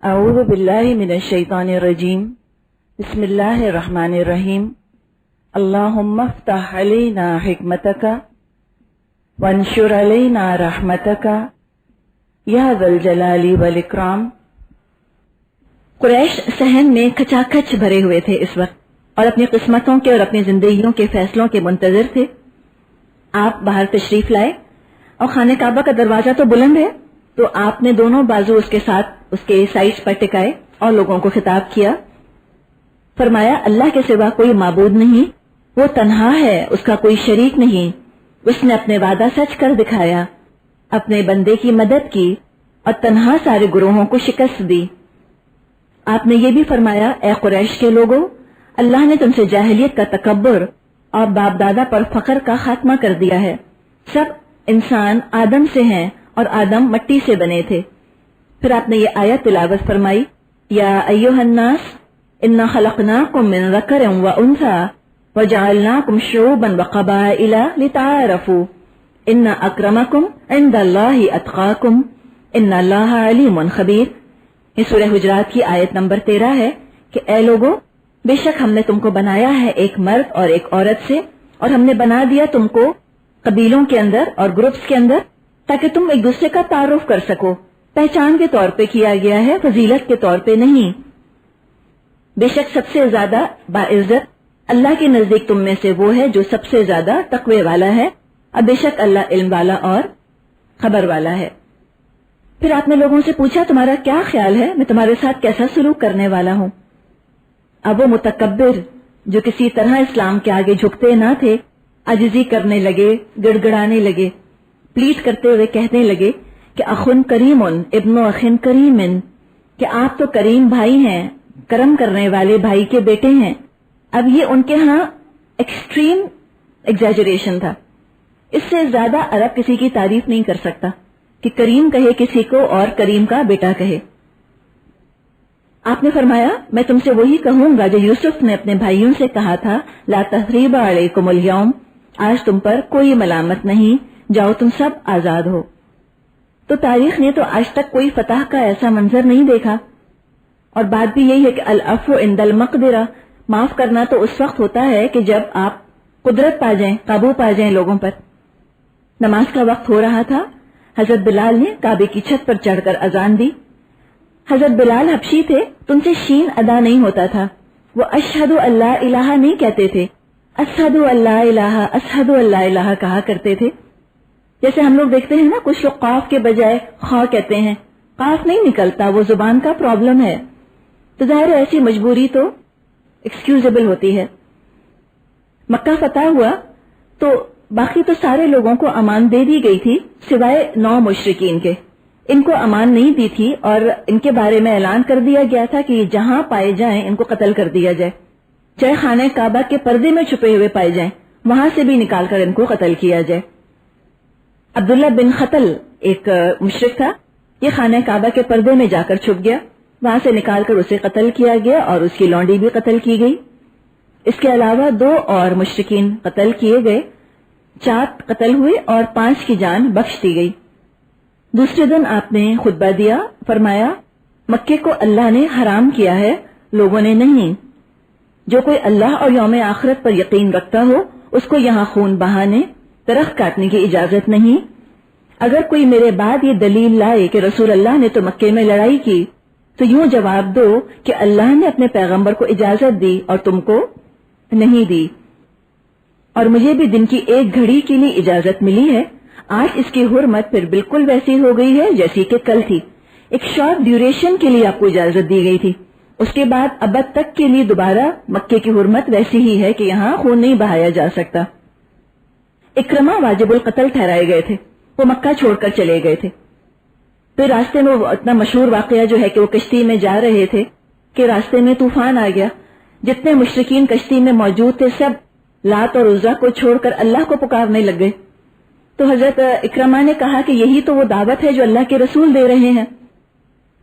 اعوذ باللہ من الشیطان الرجیم بسم اللہ الرحمن الرحیم اللہم افتح علینا حکمتک وانشر علینا رحمتک یا ذا الجلال والاکرام۔ قریش صحن میں کھچا کھچ بھرے ہوئے تھے اس وقت، اور اپنی قسمتوں کے اور اپنی زندگیوں کے فیصلوں کے منتظر تھے۔ آپ باہر تشریف لائے اور خانہ کعبہ کا دروازہ تو بلند ہے، تو آپ نے دونوں بازو اس کے ساتھ اس کے سائڈ پر ٹکائے اور لوگوں کو خطاب کیا۔ فرمایا اللہ کے سوا کوئی معبود نہیں، وہ تنہا ہے، اس کا کوئی شریک نہیں، اس نے اپنے وعدہ سچ کر دکھایا، اپنے بندے کی مدد کی اور تنہا سارے گروہوں کو شکست دی۔ آپ نے یہ بھی فرمایا اے قریش کے لوگوں، اللہ نے تم سے جاہلیت کا تکبر اور باپ دادا پر فخر کا خاتمہ کر دیا ہے۔ سب انسان آدم سے ہیں اور آدم مٹی سے بنے تھے۔ پھر آپ نے یہ آیت تلاوت فرمائی، یا ایھا الناس انا خلقناکم من ذکر و انثی وجعلناکم شعوبا وقبائل لتعارفوا ان اکرمکم عند اللہ اتقاکم ان اللہ علیم خبیر۔ یہ سورہ حجرات کی آیت نمبر 13 ہے کہ اے لوگو، بے شک ہم نے تم کو بنایا ہے ایک مرد اور ایک عورت سے، اور ہم نے بنا دیا تم کو قبیلوں کے اندر اور گروپس کے اندر تاکہ تم ایک دوسرے کا تعارف کر سکو۔ پہچان کے طور پہ کیا گیا ہے، فضیلت کے طور پہ نہیں۔ بے شک سب سے زیادہ باعزت اللہ کے نزدیک تم میں سے وہ ہے جو سب سے زیادہ تقوی والا ہے، اور بے شک اللہ علم والا اور خبر والا ہے۔ پھر آپ نے لوگوں سے پوچھا تمہارا کیا خیال ہے، میں تمہارے ساتھ کیسا سلوک کرنے والا ہوں؟ اب وہ متکبر جو کسی طرح اسلام کے آگے جھکتے نہ تھے، عاجزی کرنے لگے، گڑ گڑانے لگے، پلیٹ کرتے ہوئے کہنے لگے کہ اخن کریم ابن اخن کریم، کہ آپ تو کریم بھائی ہیں، کرم کرنے والے بھائی کے بیٹے ہیں۔ اب یہ ان کے ہاں ایکسٹریم ایگزیجریشن تھا، اس سے زیادہ عرب کسی کی تعریف نہیں کر سکتا کہ کریم کہے کسی کو اور کریم کا بیٹا کہے۔ آپ نے فرمایا میں تم سے وہی کہوں گا جو یوسف نے اپنے بھائیوں سے کہا تھا، لا تثریب علیکم اليوم، آج تم پر کوئی ملامت نہیں، جاؤ تم سب آزاد ہو۔ تو تاریخ نے تو آج تک کوئی فتح کا ایسا منظر نہیں دیکھا، اور بات بھی یہی ہے کہ العفو عند المقدرہ، معاف کرنا تو اس وقت ہوتا ہے کہ جب آپ قدرت پا جائیں، قابو پا جائیں لوگوں پر۔ نماز کا وقت ہو رہا تھا، حضرت بلال نے کعبے کی چھت پر چڑھ کر اذان دی۔ حضرت بلال حبشی تھے تو ان سے شین ادا نہیں ہوتا تھا، وہ اشہد اللہ الہ نہیں کہتے تھے، اشہد اللہ الہ، اشہد اللہ الہ کہا کرتے تھے۔ جیسے ہم لوگ دیکھتے ہیں نا، کچھ لوگ قاف کے بجائے خا کہتے ہیں، قاف نہیں نکلتا، وہ زبان کا پرابلم ہے، تو ظاہر ہے ایسی مجبوری تو ایکسکیوزیبل ہوتی ہے۔ مکہ فتح ہوا تو باقی تو سارے لوگوں کو امان دے دی گئی تھی سوائے 9 مشرکین کے، ان کو امان نہیں دی تھی، اور ان کے بارے میں اعلان کر دیا گیا تھا کہ جہاں پائے جائیں ان کو قتل کر دیا جائے، چاہے خانہ کعبہ کے پردے میں چھپے ہوئے پائے جائیں، وہاں سے بھی نکال کر ان کو قتل کیا جائے۔ عبداللہ بن خطل ایک مشرک تھا، یہ خانہ کعبہ کے پردے میں جا کر چھپ گیا، وہاں سے نکال کر اسے قتل کیا گیا اور اس کی لونڈی بھی قتل کی گئی۔ اس کے علاوہ 2 اور مشرکین قتل کیے گئے، 4 قتل ہوئے اور 5 کی جان بخش دی گئی۔ دوسرے دن آپ نے خطبہ دیا، فرمایا مکے کو اللہ نے حرام کیا ہے، لوگوں نے نہیں۔ جو کوئی اللہ اور یوم آخرت پر یقین رکھتا ہو اس کو یہاں خون بہانے، درخت کاٹنے کی اجازت نہیں۔ اگر کوئی میرے بعد یہ دلیل لائے کہ رسول اللہ نے تو مکے میں لڑائی کی، تو یوں جواب دو کہ اللہ نے اپنے پیغمبر کو اجازت دی اور تم کو نہیں دی، اور مجھے بھی دن کی 1 گھڑی کے لیے اجازت ملی ہے۔ آج اس کی حرمت پھر بالکل ویسی ہو گئی ہے جیسی کہ کل تھی۔ ایک شارٹ ڈیوریشن کے لیے آپ کو اجازت دی گئی تھی، اس کے بعد ابد تک کے لیے دوبارہ مکے کی حرمت ویسی ہی ہے کہ یہاں خون نہیں بہایا جا سکتا۔ اکرمہ واجب القتل ٹھہرائے گئے تھے، وہ مکہ چھوڑ کر چلے گئے تھے۔ پھر راستے میں وہ اتنا مشہور واقعہ جو ہے کہ وہ کشتی میں جا رہے تھے کہ راستے میں طوفان آ گیا، جتنے مشرکین کشتی میں موجود تھے سب لات اور عزا کو چھوڑ کر اللہ کو پکارنے لگ گئے۔ تو حضرت اکرمہ نے کہا کہ یہی تو وہ دعوت ہے جو اللہ کے رسول دے رہے ہیں۔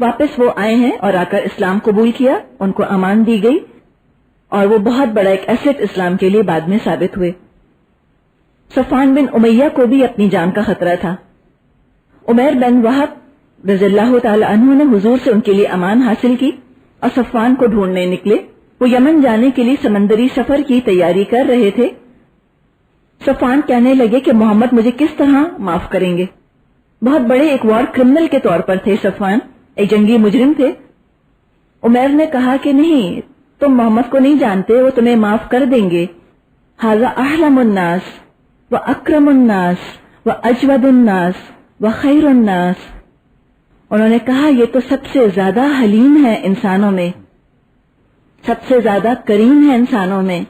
واپس وہ آئے ہیں اور آ کر اسلام قبول کیا، ان کو امان دی گئی، اور وہ بہت بڑا ایک ایسٹ اسلام کے لیے بعد میں ثابت ہوئے۔ صفوان بن امیہ کو بھی اپنی جان کا خطرہ تھا۔ عمیر بن وہب رضی اللہ تعالی عنہ نے حضور سے ان کے لیے امان حاصل کی اور صفوان کو ڈھونڈنے نکلے. وہ یمن جانے کے لیے سمندری سفر کی تیاری کر رہے تھے. صفوان کہنے لگے کہ محمد مجھے کس طرح معاف کریں گے. بہت بڑے ایک وار کرمنل کے طور پر تھے صفوان، ایک جنگی مجرم تھے. عمیر نے کہا کہ نہیں، تم محمد کو نہیں جانتے، وہ تمہیں معاف کر دیں گے. ھذا احلم الناس و اکرم الناس و اجود الناس و خیر الناس. انہوں نے کہا یہ تو سب سے زیادہ حلیم ہے انسانوں میں، سب سے زیادہ کریم ہے انسانوں میں،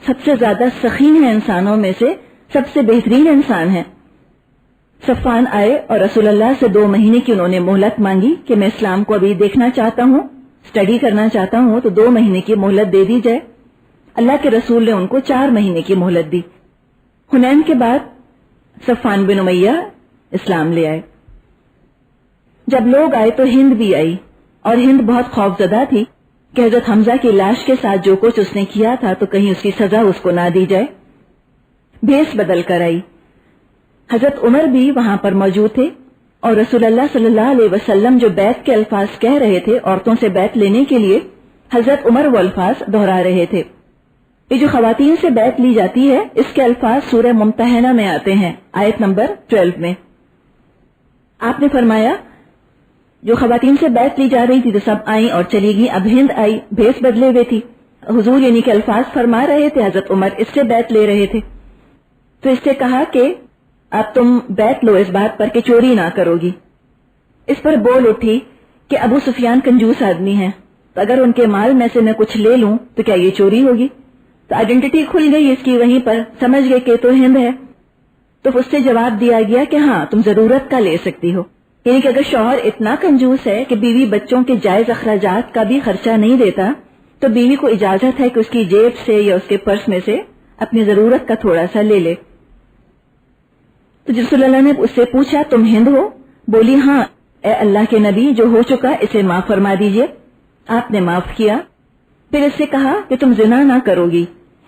سب سے زیادہ سخی ہے انسانوں میں سے، سب سے بہترین انسان ہے. صفوان آئے اور رسول اللہ سے 2 مہینے کی انہوں نے مہلت مانگی کہ میں اسلام کو ابھی دیکھنا چاہتا ہوں، اسٹڈی کرنا چاہتا ہوں، تو 2 مہینے کی مہلت دے دی جائے. اللہ کے رسول نے ان کو 4 مہینے کی مہلت دی. حنین کے بعد صفوان بن امیہ اسلام لے آئے. جب لوگ آئے تو ہند بھی آئی، اور ہند بہت خوفزدہ تھی کہ حضرت حمزہ کی لاش کے ساتھ جو کچھ اس نے کیا تھا تو کہیں اس کی سزا اس کو نہ دی جائے. بھیس بدل کر آئی. حضرت عمر بھی وہاں پر موجود تھے اور رسول اللہ صلی اللہ علیہ وسلم جو بیعت کے الفاظ کہہ رہے تھے عورتوں سے بیعت لینے کے لیے، حضرت عمر وہ الفاظ دہرا رہے تھے. یہ جو خواتین سے بیعت لی جاتی ہے اس کے الفاظ سورہ ممتحنہ میں آتے ہیں، آیت نمبر 12 میں. آپ نے فرمایا جو خواتین سے بیعت لی جا رہی تھی تو سب آئیں اور چلی گئی. اب ہند آئی، بھیس بدلے ہوئے تھی. حضور یعنی کہ الفاظ فرما رہے تھے، حضرت عمر اس سے بیعت لے رہے تھے. تو اس سے کہا کہ اب تم بیعت لو اس بات پر کہ چوری نہ کرو گی. اس پر بول اٹھی کہ ابو سفیان کنجوس آدمی ہیں، تو اگر ان کے مال میں سے میں کچھ لے لوں تو کیا یہ چوری ہوگی؟ تو آئیڈینٹی کھل گئی اس کی، وہیں پر سمجھ گئے کہ تو ہند ہے. تو اس سے جواب دیا گیا کہ ہاں تم ضرورت کا لے سکتی ہو. یعنی کہ اگر شوہر اتنا کنجوس ہے کہ بیوی بچوں کے جائز اخراجات کا بھی خرچہ نہیں دیتا تو بیوی کو اجازت ہے کہ اس کی جیب سے یا اس کے پرس میں سے اپنی ضرورت کا تھوڑا سا لے لے. تو رسول اللہ نے اس سے پوچھا تم ہند ہو؟ بولی ہاں. اے اللہ کے نبی جو ہو چکا اسے معاف فرما دیجئے. آپ نے معاف کیا. پھر اس سے کہا کہ تم زنا نہ کرو گی.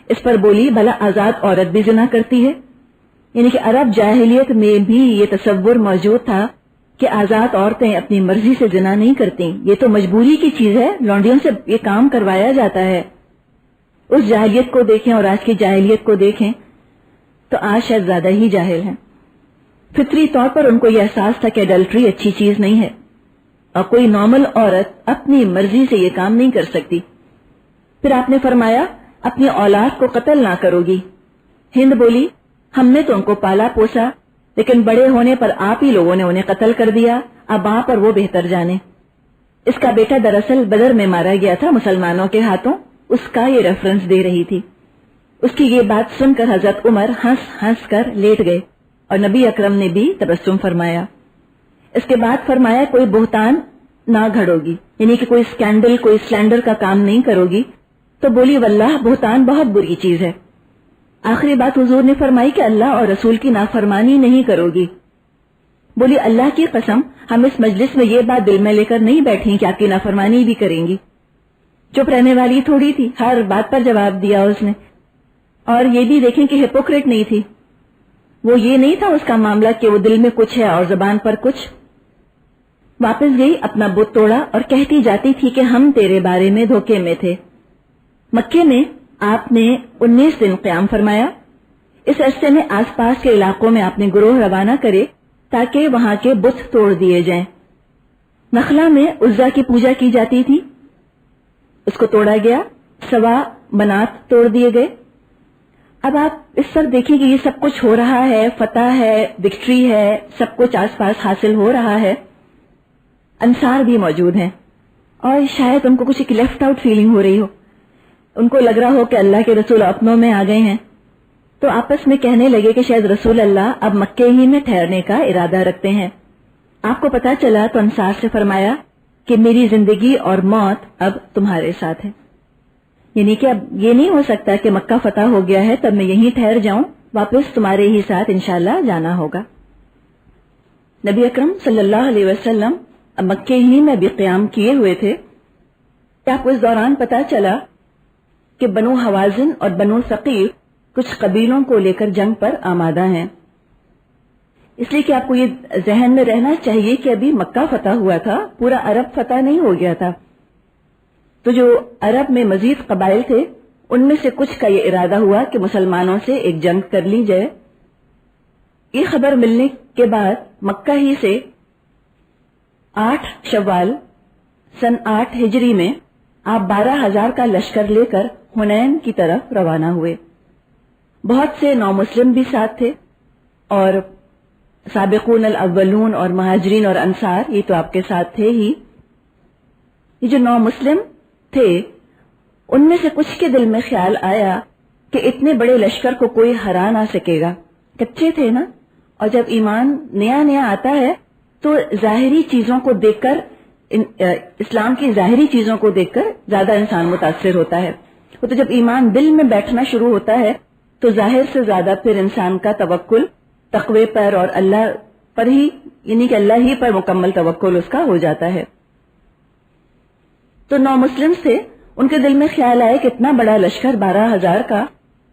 اس پر بولی بھلا آزاد عورت بھی زنا کرتی ہے؟ یعنی کہ عرب جاہلیت میں بھی یہ تصور موجود تھا کہ آزاد عورتیں اپنی مرضی سے زنا نہیں کرتی، یہ تو مجبوری کی چیز ہے، لونڈیوں سے یہ کام کروایا جاتا ہے. اس جاہلیت کو دیکھیں اور آج کی جاہلیت کو دیکھیں تو آج شاید زیادہ ہی جاہل ہیں. فطری طور پر ان کو یہ احساس تھا کہ اڈلٹری اچھی چیز نہیں ہے اور کوئی نارمل عورت اپنی مرضی سے یہ کام نہیں کر سکتی. پھر آپ نے فرمایا اپنی اولاد کو قتل نہ کرو گی. ہند بولی ہم نے تو ان کو پالا پوسا، لیکن بڑے ہونے پر آپ ہی لوگوں نے انہیں قتل کر دیا، اب آپ اور وہ بہتر جانے. اس کا بیٹا دراصل بدر میں مارا گیا تھا مسلمانوں کے ہاتھوں، اس کا یہ ریفرنس دے رہی تھی. اس کی یہ بات سن کر حضرت عمر ہنس ہنس کر لیٹ گئے اور نبی اکرم نے بھی تبسم فرمایا. اس کے بعد فرمایا کوئی بہتان نہ گھڑو گی، یعنی کہ کوئی اسکینڈل کوئی سلینڈر کا کام نہیں کرو گی. تو بولی واللہ بہتان بہت بری چیز ہے. آخری بات حضور نے فرمائی کہ اللہ اور رسول کی نافرمانی نہیں کرو گی. بولی اللہ کی قسم ہم اس مجلس میں یہ بات دل میں لے کر نہیں بیٹھی کہ آپ کی نافرمانی بھی کریں گی. چپ رہنے والی تھوڑی تھی، ہر بات پر جواب دیا اس نے. اور یہ بھی دیکھیں کہ ہپوکریٹ نہیں تھی، وہ یہ نہیں تھا اس کا معاملہ کہ وہ دل میں کچھ ہے اور زبان پر کچھ. واپس گئی، اپنا بت توڑا اور کہتی جاتی تھی کہ ہم تیرے بارے میں دھوکے میں تھے. مکے میں آپ نے 19 دن قیام فرمایا. اس عرصے میں آس پاس کے علاقوں میں آپ نے گروہ روانہ کرے تاکہ وہاں کے بت توڑ دیے جائیں. نخلا میں عزا کی پوجا کی جاتی تھی، اس کو توڑا گیا. سوا منات توڑ دیے گئے. اب آپ اس پر دیکھیں کہ یہ سب کچھ ہو رہا ہے، فتح ہے، وکٹری ہے، سب کچھ آس پاس حاصل ہو رہا ہے. انصار بھی موجود ہیں اور شاید ان کو کچھ ایک لیفٹ آؤٹ فیلنگ ہو رہی ہو، ان کو لگ رہا ہو کہ اللہ کے رسول اپنوں میں آ گئے ہیں. تو آپس میں کہنے لگے کہ شاید رسول اللہ اب مکے ہی میں ٹھہرنے کا ارادہ رکھتے ہیں. آپ کو پتا چلا تو انصار سے فرمایا کہ میری زندگی اور موت اب تمہارے ساتھ ہے. یعنی کہ اب یہ نہیں ہو سکتا کہ مکہ فتح ہو گیا ہے تب میں یہیں ٹھہر جاؤں، واپس تمہارے ہی ساتھ انشاءاللہ جانا ہوگا. نبی اکرم صلی اللہ علیہ وسلم اب مکے ہی میں بھی قیام کیے ہوئے تھے. آپ کو اس دوران پتا چلا کہ بنو حوازن اور بنو ثقیف کچھ قبیلوں کو لے کر جنگ پر آمادہ ہیں. اس لیے کہ آپ کو یہ ذہن میں رہنا چاہیے کہ ابھی مکہ فتح ہوا تھا، پورا عرب فتح نہیں ہو گیا تھا. تو جو عرب میں مزید قبائل تھے ان میں سے کچھ کا یہ ارادہ ہوا کہ مسلمانوں سے ایک جنگ کر لی جائے. یہ خبر ملنے کے بعد مکہ ہی سے 8 شوال سن 8 ہجری میں آپ 12,000 کا لشکر لے کر حنین کی طرف روانہ ہوئے. بہت سے نو مسلم بھی ساتھ تھے اور سابقون الاولون اور مہاجرین اور انصار یہ تو آپ کے ساتھ تھے ہی. یہ جو نو مسلم تھے ان میں سے کچھ کے دل میں خیال آیا کہ اتنے بڑے لشکر کو کوئی ہرا نہ سکے گا. کچے تھے نا، اور جب ایمان نیا نیا آتا ہے تو ظاہری چیزوں کو دیکھ کر، اسلام کی ظاہری چیزوں کو دیکھ کر زیادہ انسان متاثر ہوتا ہے. تو جب ایمان دل میں بیٹھنا شروع ہوتا ہے تو ظاہر سے زیادہ پھر انسان کا توکل تقوی پر اور اللہ پر ہی، یعنی کہ اللہ ہی پر مکمل توکل اس کا ہو جاتا ہے. تو نو مسلم سے ان کے دل میں خیال آیا کہ اتنا بڑا لشکر 12,000 کا،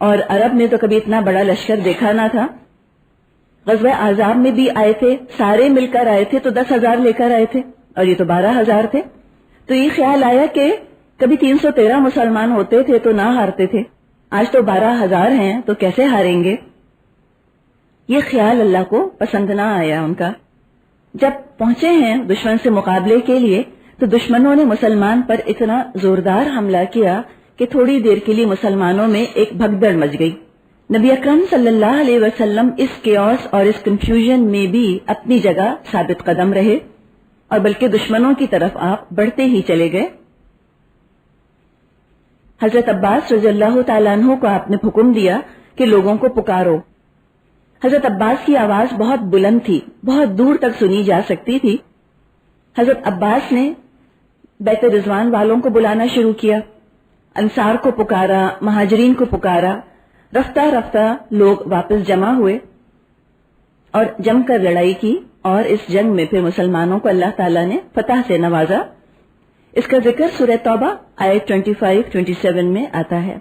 اور عرب میں تو کبھی اتنا بڑا لشکر دیکھا نہ تھا. غزوہ احزاب میں بھی آئے تھے، سارے مل کر آئے تھے تو 10,000 لے کر آئے تھے، اور یہ تو 12,000 تھے. تو یہ خیال آیا کہ کبھی 313 مسلمان ہوتے تھے تو نہ ہارتے تھے، آج تو 12,000 ہیں تو کیسے ہاریں گے. یہ خیال اللہ کو پسند نہ آیا ان کا. جب پہنچے ہیں دشمن سے مقابلے کے لیے تو دشمنوں نے مسلمان پر اتنا زوردار حملہ کیا کہ تھوڑی دیر کے لیے مسلمانوں میں ایک بھگدڑ مچ گئی. نبی اکرم صلی اللہ علیہ وسلم اس کیوس اور اس کنفیوژن میں بھی اپنی جگہ ثابت قدم رہے اور بلکہ دشمنوں کی طرف آپ بڑھتے ہی چلے گئے. حضرت عباس رضی اللہ تعالیٰ عنہ کو آپ نے حکم دیا کہ لوگوں کو پکارو. حضرت عباس کی آواز بہت بلند تھی، بہت دور تک سنی جا سکتی تھی. حضرت عباس نے بیت رضوان والوں کو بلانا شروع کیا، انصار کو پکارا، مہاجرین کو پکارا. رفتہ رفتہ لوگ واپس جمع ہوئے اور جم کر لڑائی کی، اور اس جنگ میں پھر مسلمانوں کو اللہ تعالیٰ نے فتح سے نوازا. اس کا ذکر سورہ توبہ آیت 25-27 میں آتا ہے.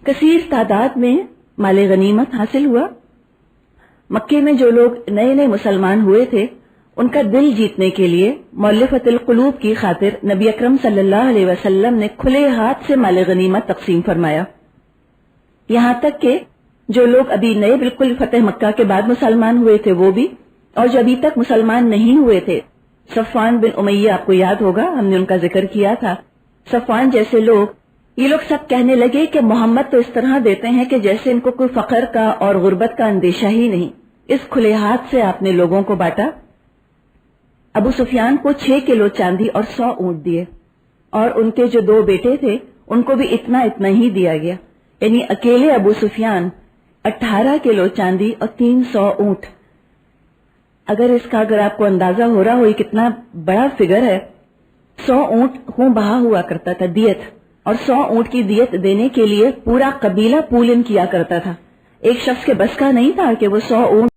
کثیر تعداد میں مال غنیمت حاصل ہوا. مکے میں جو لوگ نئے نئے مسلمان ہوئے تھے ان کا دل جیتنے کے لیے مؤلفۃ القلوب کی خاطر نبی اکرم صلی اللہ علیہ وسلم نے کھلے ہاتھ سے مال غنیمت تقسیم فرمایا. یہاں تک کہ جو لوگ ابھی نئے بالکل فتح مکہ کے بعد مسلمان ہوئے تھے وہ بھی، اور جو ابھی تک مسلمان نہیں ہوئے تھے، صفوان بن امیہ آپ کو یاد ہوگا، ہم نے ان کا ذکر کیا تھا. صفوان جیسے لوگ، یہ لوگ سب کہنے لگے کہ محمد تو اس طرح دیتے ہیں کہ جیسے ان کو کوئی فقر کا اور غربت کا اندیشہ ہی نہیں. اس کھلے ہاتھ سے آپ نے لوگوں کو بانٹا. ابو سفیان کو 6 کلو چاندی اور 100 اونٹ دیے، اور ان کے جو 2 بیٹے تھے ان کو بھی اتنا ہی دیا گیا. یعنی اکیلے ابو سفیان 18 کلو چاندی اور 300 اونٹ. اگر آپ کو اندازہ ہو رہا ہو یہ کتنا بڑا فگر ہے. 100 اونٹ خون بہا ہوا کرتا تھا دیت، اور 100 اونٹ کی دیت دینے کے لیے پورا قبیلہ پولن کیا کرتا تھا. ایک شخص کے بس کا نہیں تھا کہ وہ 100 اونٹ